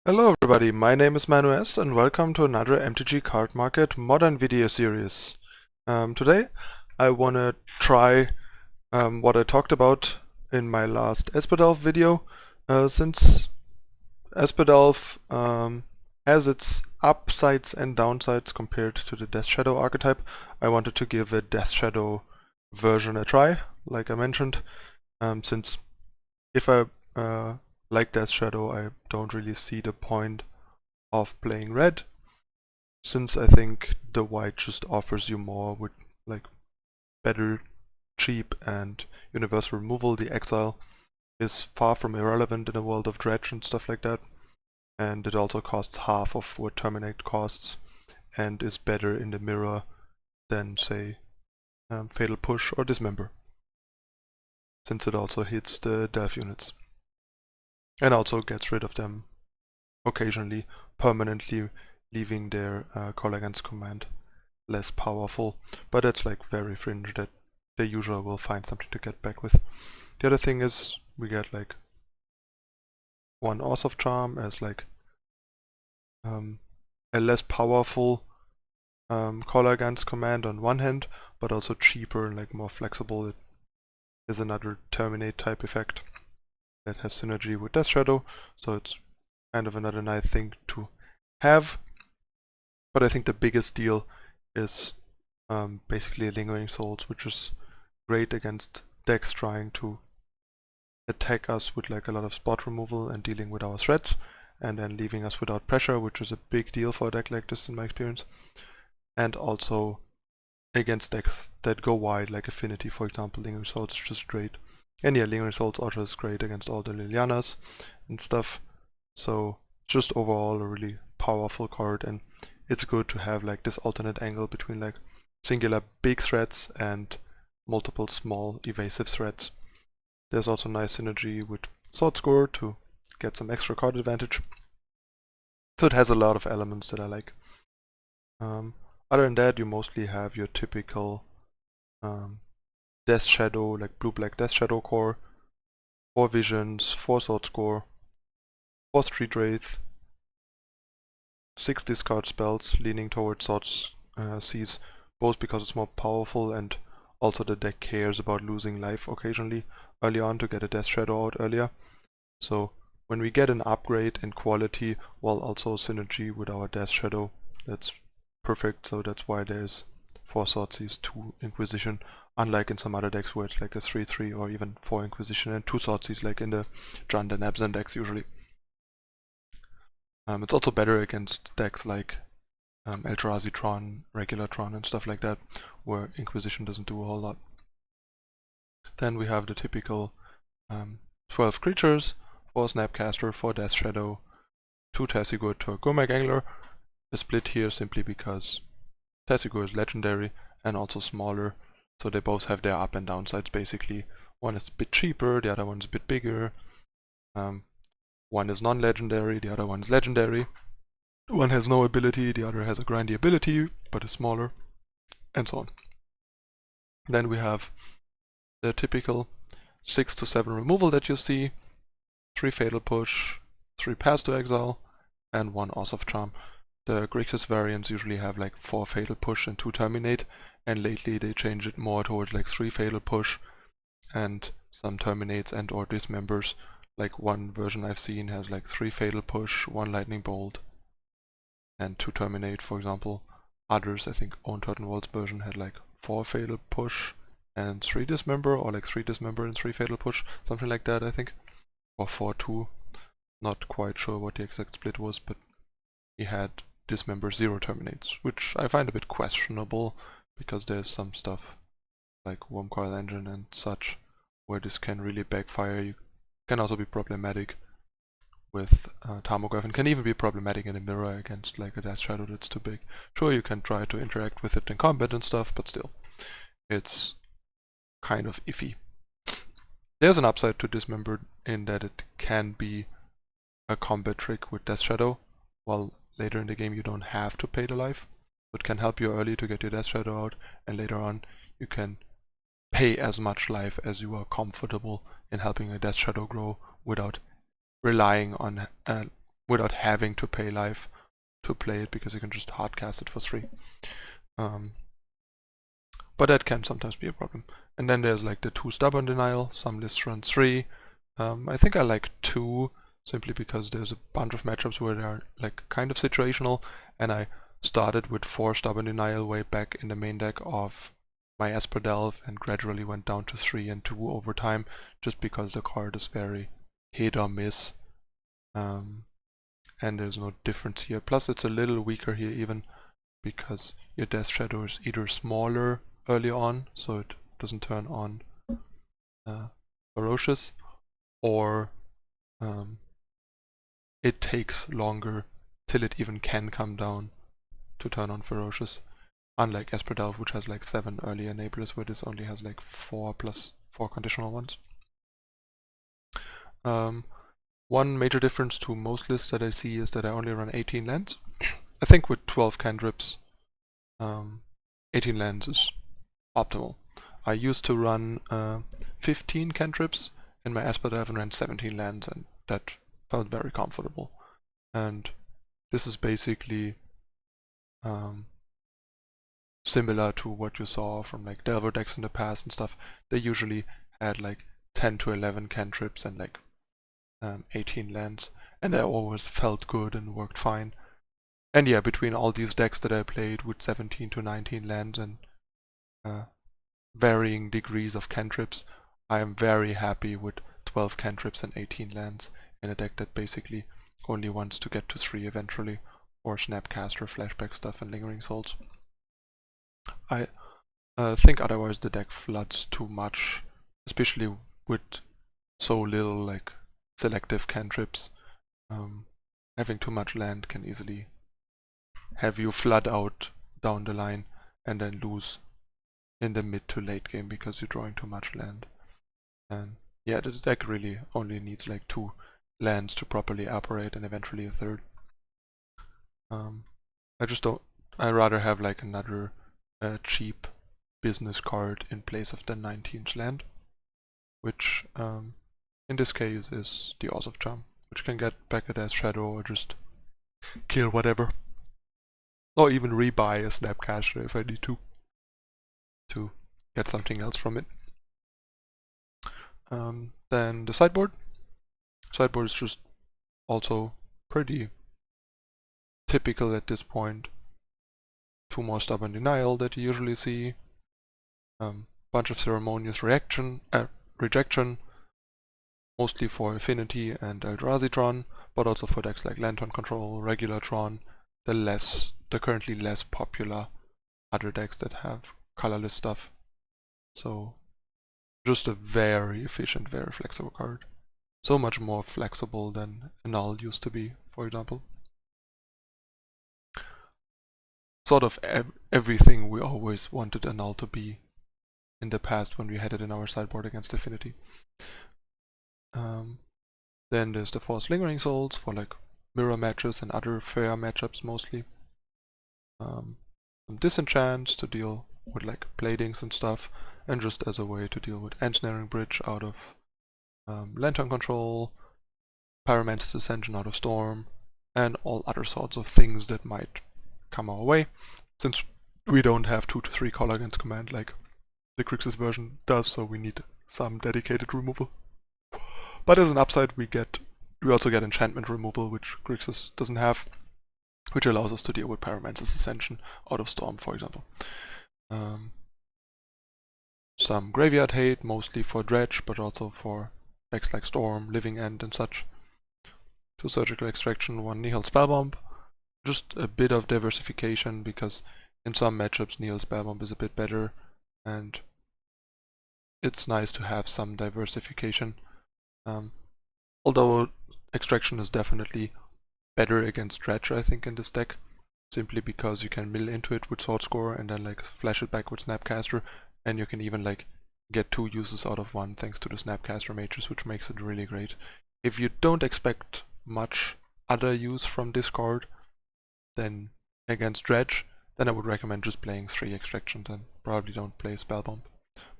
Hello everybody, my name is ManuS and welcome to another MTGCardmarket modern video series. Today I want to try what I talked about in my last Esper video. Since Esper has its upsides and downsides compared to the Death Shadow archetype, I wanted to give a Death Shadow version a try, like I mentioned, since if I like Death Shadow, I don't really see the point of playing red, since I think the white just offers you more with like better, cheap and universal removal. The exile is far from irrelevant in a world of dredge and stuff like that, and it also costs half of what Terminate costs and is better in the mirror than say Fatal Push or Dismember, since it also hits the death units and also gets rid of them occasionally, permanently leaving their call against command less powerful, but that's like very fringe that they usually will find something to get back with. The other thing is we get like one of Charm as like a less powerful call against command on one hand, but also cheaper and like more flexible. It is another Terminate type effect that has synergy with Death Shadow, so it's kind of another nice thing to have. But I think the biggest deal is basically Lingering Souls, which is great against decks trying to attack us with like a lot of spot removal and dealing with our threats, and then leaving us without pressure, which is a big deal for a deck like this in my experience. And also against decks that go wide, like Affinity, for example. Lingering Souls is just great. And yeah, Lingering Souls also is great against all the Lilianas and stuff. So just overall a really powerful card, and it's good to have like this alternate angle between like singular big threats and multiple small evasive threats. There's also nice synergy with Sword Score to get some extra card advantage. So it has a lot of elements that I like. Other than that, you mostly have your typical Death Shadow, like blue-black Death Shadow core, 4 Visions, 4 Sword Score, 4 Street Wraith, 6 discard spells leaning towards Swords Seas, both because it's more powerful and also the deck cares about losing life occasionally early on to get a Death Shadow out earlier. So when we get an upgrade in quality while also synergy with our Death Shadow, that's perfect. So that's why there's 4 Swordseize, 2 Inquisition, unlike in some other decks where it's like a 3-3 or even 4 Inquisition and 2 Swordseize like in the Jund and Abzan decks usually. It's also better against decks like Eldrazi Tron, regular Tron and stuff like that, where Inquisition doesn't do a whole lot. Then we have the typical 12 creatures, 4 Snapcaster, 4 Death Shadow, 2 Tasigur to a Gurmag Angler. A split here simply because Tasigur is legendary and also smaller, so they both have their up and downsides basically. One is a bit cheaper, the other one is a bit bigger. One is non-legendary, the other one is legendary. One has no ability, the other has a grindy ability, but is smaller, and so on. Then we have the typical 6 to 7 removal that you see, 3 Fatal Push, 3 Pass to Exile, and 1 of Charm. The Grixis variants usually have like 4 Fatal Push and 2 Terminate, and lately they change it more towards like 3 Fatal Push and some Terminates and or Dismembers. Like one version I've seen has like 3 Fatal Push, 1 Lightning Bolt, and 2 Terminate, for example. Others, I think Own Turtenwald's version had like 4 Fatal Push and 3 Dismember, or like 3 Dismember and 3 Fatal Push, something like that I think. Or 4-2, not quite sure what the exact split was, but he had Dismember 0 Terminates, which I find a bit questionable, because there's some stuff like Wormcoil Engine and such where this can really backfire. You can also be problematic with Tarmogoyf, and can even be problematic in a mirror against like a Death Shadow that's too big. Sure, you can try to interact with it in combat and stuff, but still, it's kind of iffy. There's an upside to Dismember in that it can be a combat trick with Death Shadow, while later in the game you don't have to pay the life. It can help you early to get your Death Shadow out, and later on you can pay as much life as you are comfortable in helping a Death Shadow grow without relying on without having to pay life to play it, because you can just hardcast it for free. But that can sometimes be a problem. And then there's like the 2 stubborn denial. Some lists run 3. I think I like 2 simply because there's a bunch of matchups where they are like kind of situational, and I started with 4 stubborn denial way back in the main deck of my Esper Delve and gradually went down to 3 and 2 over time, just because the card is very hit or miss. And there's no difference here. Plus it's a little weaker here even because your Death Shadow is either smaller early on, so it doesn't turn on Ferocious, or it takes longer till it even can come down to turn on Ferocious. Unlike Esper Delve, which has like 7 early enablers, where this only has like 4 plus 4 conditional ones. One major difference to most lists that I see is that I only run 18 lands. I think with 12 cantrips, 18 lands is optimal. I used to run 15 cantrips in my Esper Delve and ran 17 lands, and that felt very comfortable. And this is basically similar to what you saw from like Delver decks in the past and stuff. They usually had like 10 to 11 cantrips and like 18 lands, and they always felt good and worked fine. And yeah, between all these decks that I played with 17 to 19 lands and varying degrees of cantrips, I am very happy with 12 cantrips and 18 lands in a deck that basically only wants to get to 3 eventually, or Snapcaster, Flashback stuff, and Lingering Souls. I think otherwise the deck floods too much, especially with so little like selective cantrips. Having too much land can easily have you flood out down the line and then lose in the mid to late game because you're drawing too much land. And yeah, the deck really only needs like 2 lands to properly operate, and eventually a 3rd. I rather have like another cheap business card in place of the 19th land, which in this case is the Oath of Charm, which can get back a Death Shadow or just kill whatever. Or even rebuy a Snapcaster if I need to get something else from it. Then the sideboard. Sideboard is just also pretty typical at this point. 2 more Stubborn Denial that you usually see. Bunch of Ceremonious Rejection, mostly for Affinity and Eldrazi Tron, but also for decks like Lantern Control, Regular Tron, the currently less popular other decks that have colorless stuff. So just a very efficient, very flexible card. So much more flexible than Annul used to be, for example. Sort of everything we always wanted Annul to be in the past when we had it in our sideboard against Affinity. Then there's the Force Lingering Souls for like mirror matches and other fair matchups mostly. Some Disenchants to deal with like Bladings and stuff, and just as a way to deal with Ensnaring Bridge out of Lantern Control, Pyromancer's Ascension out of Storm, and all other sorts of things that might come our way, since we don't have 2 to 3 color against command like the Grixis version does, so we need some dedicated removal. But as an upside we also get enchantment removal, which Grixis doesn't have, which allows us to deal with Pyromancer's Ascension out of Storm, for example. Some Graveyard Hate, mostly for Dredge, but also for decks like Storm, Living End and such. 2 Surgical Extraction, 1 Nihil Spellbomb. Just a bit of diversification, because in some matchups Nihil Spellbomb is a bit better, and it's nice to have some diversification. Although Extraction is definitely better against Dredge, I think, in this deck, simply because you can mill into it with Swordscore and then like flash it back with Snapcaster, and you can even like get 2 uses out of 1 thanks to the Snapcaster mages, which makes it really great. If you don't expect much other use from this card than against Dredge, then I would recommend just playing 3 Extractions and probably don't play Spellbomb.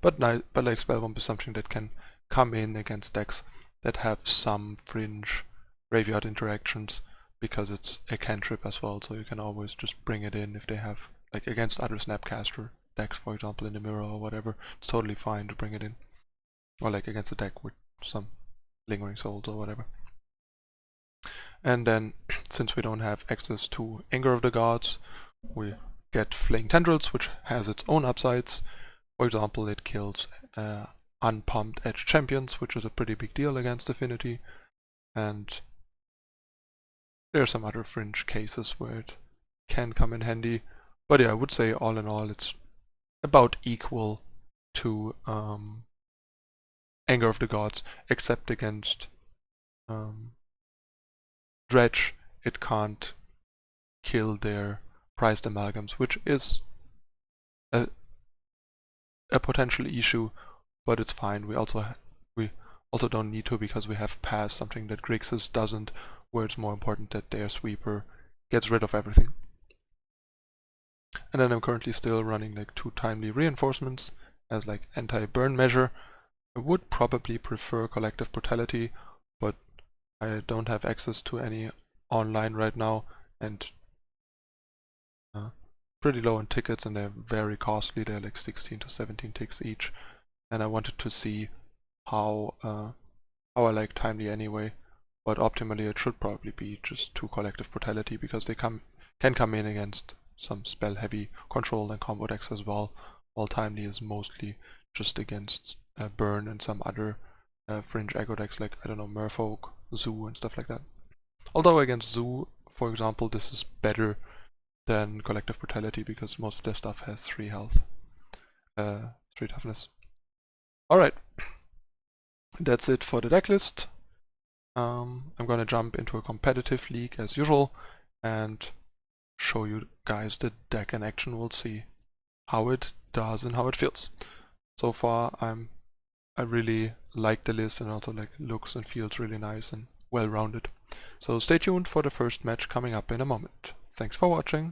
But like Spellbomb is something that can come in against decks that have some fringe graveyard interactions, because it's a cantrip as well, so you can always just bring it in if they have, like against other Snapcaster decks, for example, in the mirror or whatever. It's totally fine to bring it in. Or like against a deck with some Lingering Souls or whatever. And then, since we don't have access to Anger of the Gods, we get Flaying Tendrils, which has its own upsides. For example, it kills unpumped edge champions, which is a pretty big deal against Affinity. And there are some other fringe cases where it can come in handy. But yeah, I would say all in all it's about equal to Anger of the Gods, except against Dredge, it can't kill their prized amalgams, which is a potential issue, but it's fine. We also don't need to, because we have passed something that Grixis doesn't, where it's more important that their sweeper gets rid of everything. And then I'm currently still running like 2 timely reinforcements as like anti-burn measure. I would probably prefer Collective Brutality, but I don't have access to any online right now, and pretty low on tickets, and they're very costly. They're like 16 to 17 ticks each, and I wanted to see how I like timely anyway. But optimally it should probably be just 2 Collective Brutality, because they can come in against some spell heavy control and combo decks as well, while timely is mostly just against burn and some other fringe aggro decks like, I don't know, Merfolk, Zoo and stuff like that. Although against Zoo, for example, this is better than Collective Brutality, because most of their stuff has 3 health, 3 toughness. Alright, that's it for the decklist. I'm gonna jump into a competitive league as usual and show you guys the deck in action. We'll see how it does and how it feels. So far I really like the list, and also like looks and feels really nice and well rounded. So stay tuned for the first match coming up in a moment. Thanks for watching.